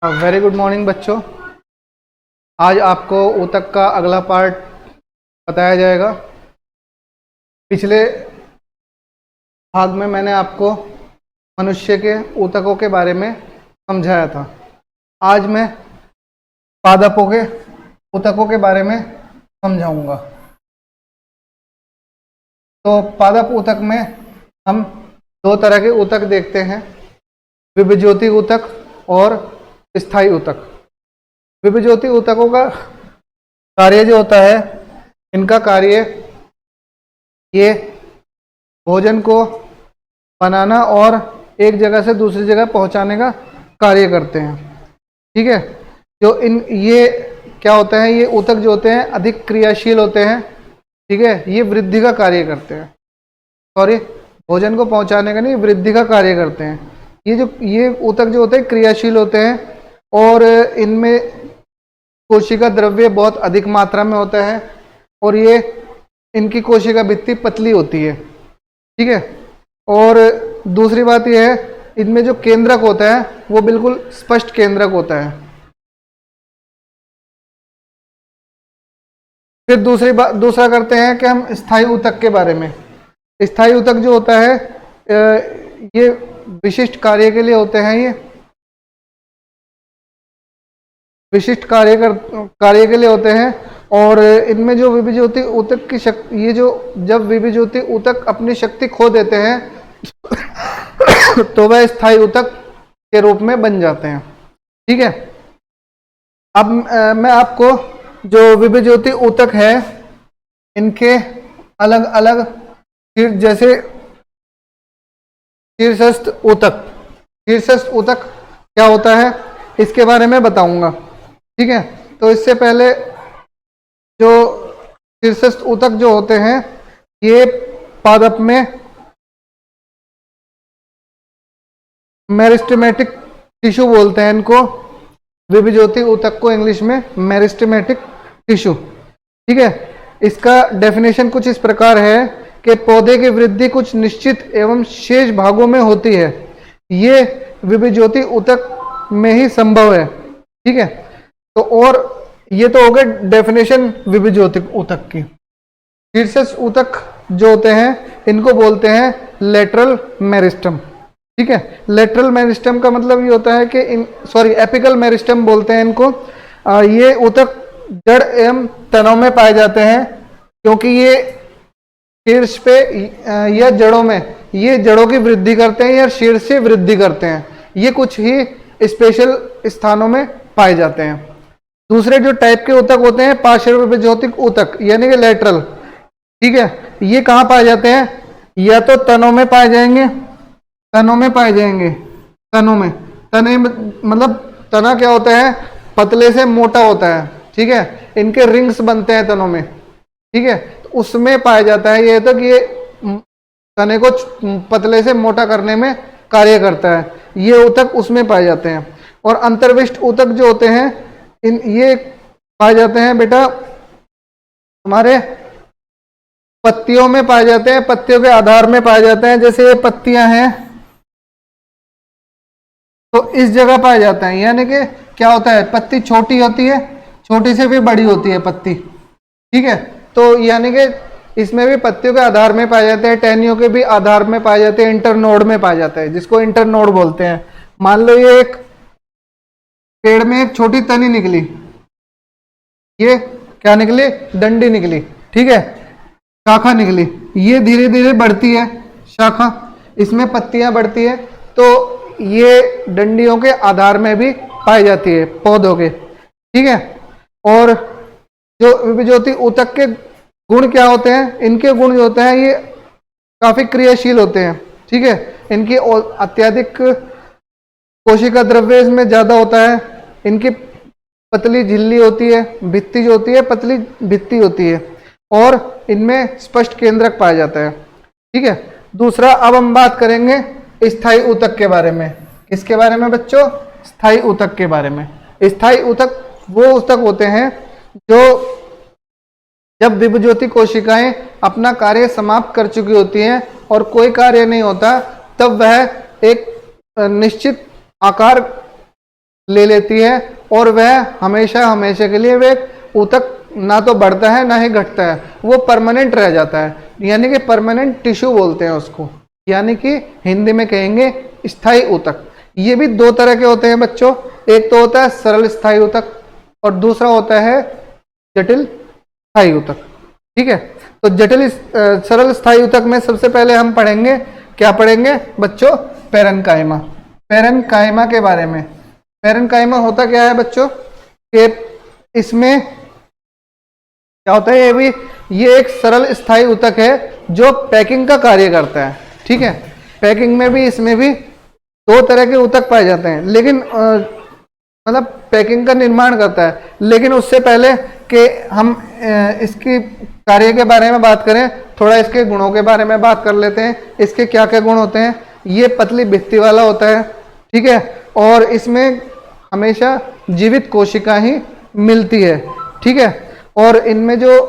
Very good morning बच्चों। आज आपको ऊतक का अगला पार्ट बताया जाएगा। पिछले भाग में मैंने आपको मनुष्य के ऊतकों के बारे में समझाया था। आज मैं पादपों के ऊतकों के बारे में समझाऊंगा। तो पादप ऊतक में हम दो तरह के ऊतक देखते हैं, विभज्योति ऊतक और स्थायी ऊतक। विभज्योति ऊतकों का कार्य जो होता है, इनका कार्य ये भोजन को बनाना और एक जगह से दूसरी जगह पहुंचाने का कार्य करते हैं। ठीक है, ये क्या होता है, ये ऊतक जो होते हैं अधिक क्रियाशील होते हैं। ठीक है, ये वृद्धि का कार्य करते हैं। सॉरी, भोजन को पहुंचाने का नहीं, वृद्धि का कार्य करते हैं। ये ऊतक जो होते हैं क्रियाशील होते हैं और इनमें कोशिका द्रव्य बहुत अधिक मात्रा में होता है और ये इनकी कोशिका भित्ति पतली होती है। ठीक है, और दूसरी बात यह है, इनमें जो केंद्रक होता है वो बिल्कुल स्पष्ट केंद्रक होता है। फिर दूसरा करते हैं कि हम स्थायी ऊतक के बारे में। स्थायी ऊतक जो होता है ये विशिष्ट कार्य के लिए होते हैं। ये विशिष्ट कार्य के लिए होते हैं और इनमें जो विभज्योति ऊतक की शक्ति, ये जो जब विभज्योति ऊतक अपनी शक्ति खो देते हैं तो वह स्थायी ऊतक के रूप में बन जाते हैं। ठीक है, अब मैं आपको जो विभज्योति ऊतक है इनके अलग अलग, जैसे शीर्षस्थ ऊतक क्या होता है इसके बारे में बताऊंगा। ठीक है, तो इससे पहले जो शीर्षस्थ ऊतक जो होते हैं, ये पादप में मेरिस्टेमेटिक टिश्यू बोलते हैं इनको। विभज्योति ऊतक को इंग्लिश में मेरिस्टेमेटिक टिश्यू। ठीक है, इसका डेफिनेशन कुछ इस प्रकार है कि पौधे की वृद्धि कुछ निश्चित एवं शेष भागों में होती है। ये विभज्योति ऊतक में ही संभव है। ठीक है, तो और ये तो हो गए डेफिनेशन विभज्योति ऊतक की। शीर्षस्थ ऊतक जो होते हैं इनको बोलते हैं लेटरल मेरिस्टम। ठीक है, लेटरल मेरिस्टम का मतलब ये होता है कि एपिकल मेरिस्टम बोलते हैं इनको। ये ऊतक जड़ एवं तनों में पाए जाते हैं, क्योंकि ये शीर्ष पे या जड़ों में, ये जड़ों की वृद्धि करते हैं या शीर्ष से वृद्धि करते हैं। ये कुछ ही स्पेशल स्थानों में पाए जाते हैं। दूसरे जो टाइप के ऊतक होते हैं पार्श्व विभज्योतिक ऊतक यानी कि लेटरल। ठीक है, ये कहाँ पाए जाते हैं, या तो तनों में पाए जाएंगे, तने मतलब तना क्या होता है, पतले से मोटा होता है। ठीक है, इनके रिंग्स बनते हैं तनों में। ठीक है, तो उसमें पाया जाता है ये तक, ये तने को पतले से मोटा करने में कार्य करता है। ये ऊतक उसमें पाए जाते हैं। और अंतर्विष्ट ऊतक जो होते हैं ये पाए जाते हैं बेटा हमारे पत्तियों में पाए जाते हैं, पत्तियों के आधार में पाए जाते हैं। जैसे ये पत्तियां हैं तो इस जगह पाए जाते हैं, यानी कि क्या होता है, पत्ती छोटी होती है, छोटी से भी बड़ी होती है पत्ती। ठीक है, तो यानी कि इसमें भी पत्तियों के आधार में पाए जाते हैं, टहनियों के भी आधार में पाए जाते हैं, इंटरनोड में पाया जाता है, जिसको इंटरनोड बोलते हैं। मान लो ये एक पेड़ में एक छोटी तनी निकली, ये क्या निकली, डंडी निकली। ठीक है, शाखा निकली, ये धीरे धीरे बढ़ती है शाखा, इसमें पत्तियां बढ़ती है, तो ये डंडियों के आधार में भी पाई जाती है पौधों के। ठीक है, और जो विभज्योति ऊतक के गुण क्या होते हैं, इनके गुण जो होते हैं ये काफी क्रियाशील होते हैं। ठीक है, इनकी अत्यधिक कोशिका द्रव्य इसमें ज्यादा होता है, इनकी पतली झिल्ली होती है, भित्ति जो होती है पतली भित्ति होती है, और इनमें स्पष्ट केंद्रक पाया जाता है। ठीक है, दूसरा अब हम बात करेंगे स्थायी ऊतक के बारे में। किसके बारे में बच्चों, स्थायी ऊतक के बारे में। स्थायी ऊतक वो ऊतक होते हैं जो जब विभज्योति कोशिकाएं अपना कार्य समाप्त कर चुकी होती हैं और कोई कार्य नहीं होता, तब वह एक निश्चित आकार ले लेती है और वह हमेशा हमेशा के लिए वह ऊतक ना तो बढ़ता है ना ही घटता है, वो परमानेंट रह जाता है, यानी कि परमानेंट टिश्यू बोलते हैं उसको, यानी कि हिंदी में कहेंगे स्थायी ऊतक। ये भी दो तरह के होते हैं बच्चों, एक तो होता है सरल स्थायी ऊतक और दूसरा होता है जटिल स्थायी ऊतक। ठीक है, तो जटिल सरल स्थायी ऊतक में सबसे पहले हम पढ़ेंगे, क्या पढ़ेंगे बच्चों, पैरेन्काइमा। पैरेन्काइमा के बारे में, पैरेन्काइमा होता क्या है बच्चों, कि इसमें क्या होता है, ये एक सरल स्थायी ऊतक है जो पैकिंग का कार्य करता है। ठीक है, पैकिंग में भी इसमें भी दो तरह के ऊतक पाए जाते हैं, लेकिन मतलब पैकिंग का निर्माण करता है। लेकिन उससे पहले कि हम इसकी कार्य के बारे में बात करें, थोड़ा इसके गुणों के बारे में बात कर लेते हैं। इसके क्या क्या गुण होते हैं। ये पतली भित्ति वाला होता है, ठीक है, और इसमें हमेशा जीवित कोशिका ही मिलती है। ठीक है, और इनमें जो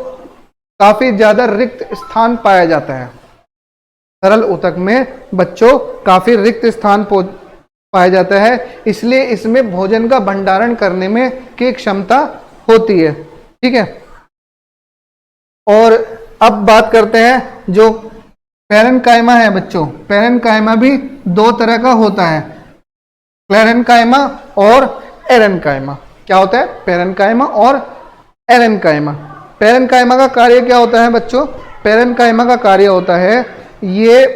काफी ज्यादा रिक्त स्थान पाया जाता है, सरल ऊतक में बच्चों काफी रिक्त स्थान पाया जाता है, इसलिए इसमें भोजन का भंडारण करने में की क्षमता होती है। ठीक है, और अब बात करते हैं जो पैरेन्काइमा है बच्चों। पैरेन्काइमा भी दो तरह का होता है, क्लेरेन्काइमा और एरेन्काइमा। क्या होता है, पैरेन्काइमा और एरेन्काइमा। पैरेन्काइमा का कार्य क्या होता है बच्चों, पैरेन्काइमा का कार्य होता है ये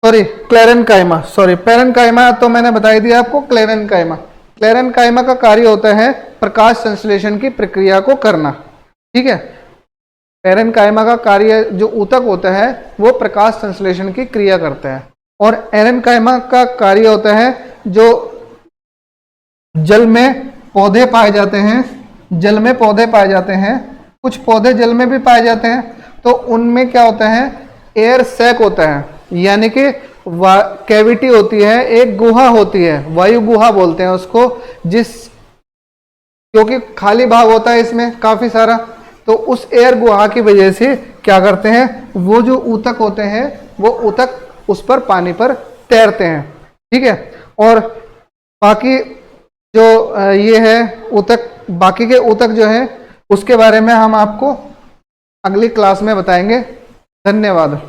क्लेरेन्काइमा, पैरेन्काइमा तो मैंने बताई दिया आपको। क्लेरेन्काइमा का कार्य होता है प्रकाश संश्लेषण की प्रक्रिया को करना। ठीक है, पैरेन्काइमा का कार्य जो ऊतक होता है वो प्रकाश संश्लेषण की क्रिया करता है, और एरेन्काइमा का कार्य होता है जो जल में पौधे पाए जाते हैं, जल में पौधे पाए जाते हैं, कुछ पौधे जल में भी पाए जाते हैं, तो उनमें क्या होता है, एयर सैक होता है, यानी कि कैविटी होती है, एक गुहा होती है, वायु गुहा बोलते हैं उसको, क्योंकि खाली भाग होता है इसमें काफी सारा, तो उस एयर गुहा की वजह से क्या करते हैं, वो जो ऊतक होते हैं वो ऊतक उस पर पानी पर तैरते हैं। ठीक है, और बाकी जो ये है ऊतक, बाकी के ऊतक जो है उसके बारे में हम आपको अगली क्लास में बताएंगे। धन्यवाद।